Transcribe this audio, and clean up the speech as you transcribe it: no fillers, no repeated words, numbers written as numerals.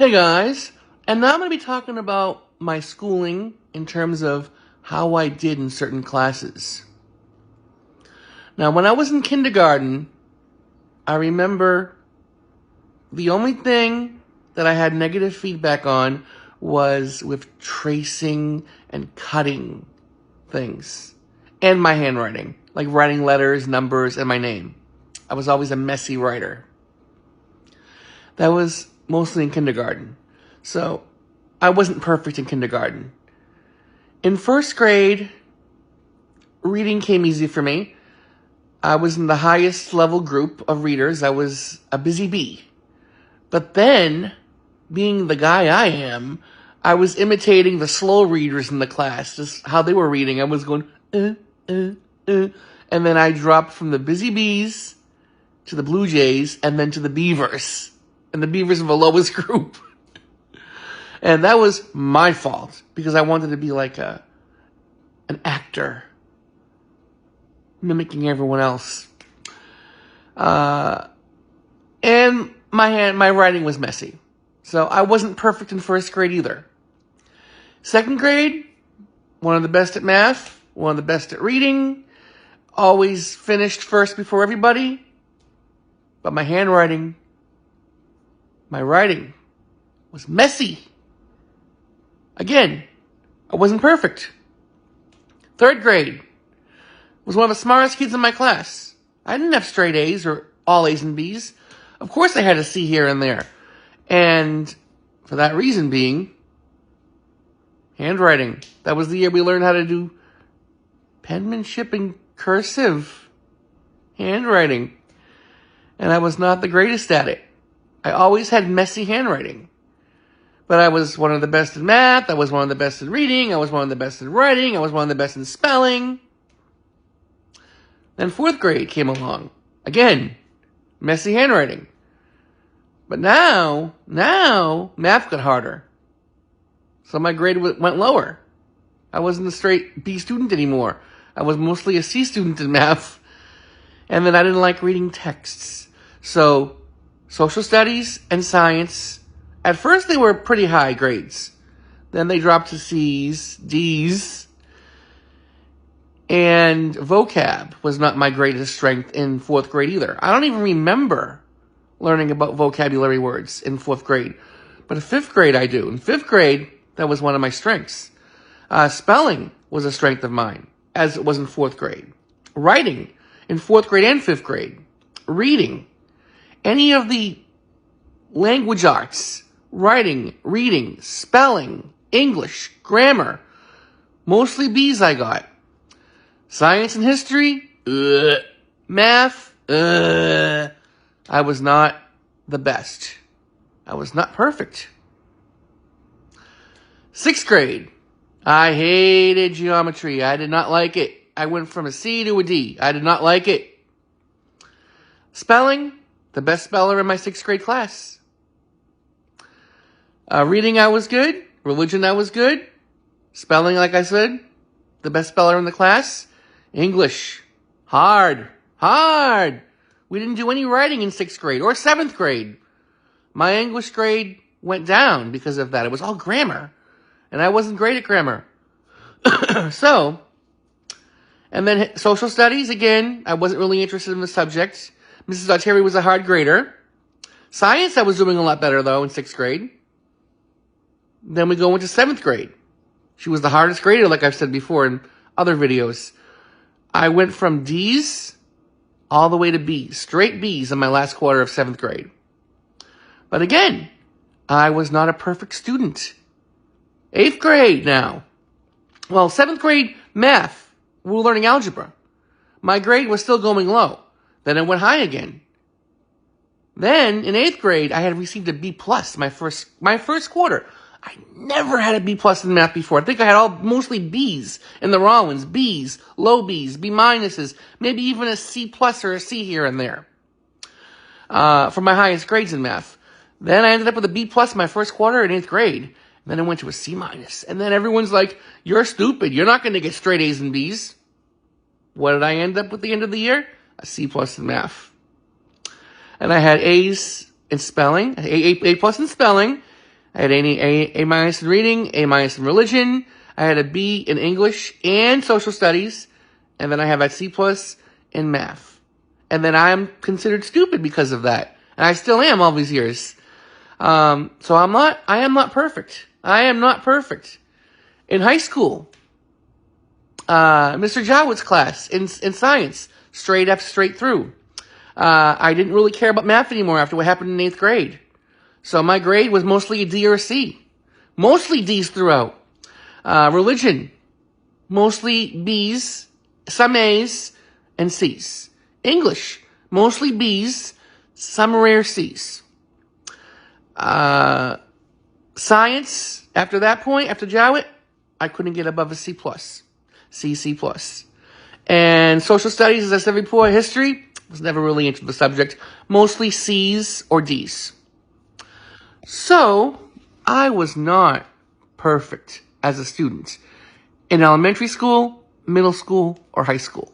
Hey guys, and now I'm going to be talking about my schooling in terms of how I did in certain classes. Now, when I was in kindergarten, I remember the only thing that I had negative feedback on was with tracing and cutting things, and my handwriting, like writing letters, numbers, and my name. I was always a messy writer. That was mostly in kindergarten. So, I wasn't perfect in kindergarten. In first grade, reading came easy for me. I was in the highest level group of readers. I was a busy bee. But then, being the guy I am, I was imitating the slow readers in the class, just how they were reading. I was going, and then I dropped from the busy bees to the Blue Jays, and then to the Beavers. And the Beavers were the lowest group. And that was my fault, because I wanted to be like an actor, mimicking everyone else. And my writing was messy. So I wasn't perfect in first grade either. Second grade, one of the best at math, one of the best at reading, always finished first before everybody. But my handwriting, my writing was messy. Again, I wasn't perfect. Third grade was one of the smartest kids in my class. I didn't have straight A's or all A's and B's. Of course I had a C here and there. And for that reason being, handwriting. That was the year we learned how to do penmanship and cursive handwriting. And I was not the greatest at it. I always had messy handwriting. But I was one of the best in math, I was one of the best in reading, I was one of the best in writing, I was one of the best in spelling. Then fourth grade came along. Again, messy handwriting. But now, math got harder. So my grade went lower. I wasn't a straight B student anymore. I was mostly a C student in math. And then I didn't like reading texts. So, social studies and science, at first they were pretty high grades. Then they dropped to C's, D's. And vocab was not my greatest strength in fourth grade either. I don't even remember learning about vocabulary words in fourth grade. But in fifth grade I do. In fifth grade, that was one of my strengths. Spelling was a strength of mine, as it was in fourth grade. Writing, in fourth grade and fifth grade. Reading. Any of the language arts, writing, reading, spelling, English, grammar, mostly B's I got. Science and history, math, I was not the best. I was not perfect. Sixth grade, I hated geometry. I did not like it. I went from a C to a D. I did not like it. Spelling, the best speller in my sixth grade class. Reading, I was good. Religion, I was good. Spelling, like I said, the best speller in the class. English, hard. We didn't do any writing in sixth grade or seventh grade. My English grade went down because of that. It was all grammar. And I wasn't great at grammar. So, and then social studies, again, I wasn't really interested in the subject. Mrs. Auteri was a hard grader. Science, I was doing a lot better, though, in sixth grade. Then we go into seventh grade. She was the hardest grader, like I've said before in other videos. I went from D's all the way to B's. Straight B's in my last quarter of seventh grade. But again, I was not a perfect student. Eighth grade now. Well, seventh grade math. We were learning algebra. My grade was still going low. Then it went high again. Then, in eighth grade, I had received a B plus my first quarter. I never had a B plus in math before. I think I had mostly B's in the wrong ones. B's, low B's, B minuses, maybe even a C plus or a C here and there. For my highest grades in math. Then I ended up with a B plus my first quarter in eighth grade. Then I went to a C minus. And then everyone's like, you're stupid. You're not going to get straight A's and B's. What did I end up with at the end of the year? A C plus in math. And I had A's in spelling, A plus in spelling, I had A minus in reading, A minus in religion. I had a B in English and social studies. And then I have a C plus in math. And then I'm considered stupid because of that. And I still am all these years. So I am not perfect. I am not perfect. In high school, Mr. Jowit's class in science, straight F straight through. I didn't really care about math anymore after what happened in 8th grade. So my grade was mostly a D or a C. Mostly D's throughout. Religion, mostly B's, some A's, and C's. English, mostly B's, some rare C's. Science, after that point, after Jowett, I couldn't get above a C plus. C plus. And social studies, as I said before, history, was never really into the subject. Mostly C's or D's. So, I was not perfect as a student in elementary school, middle school, or high school.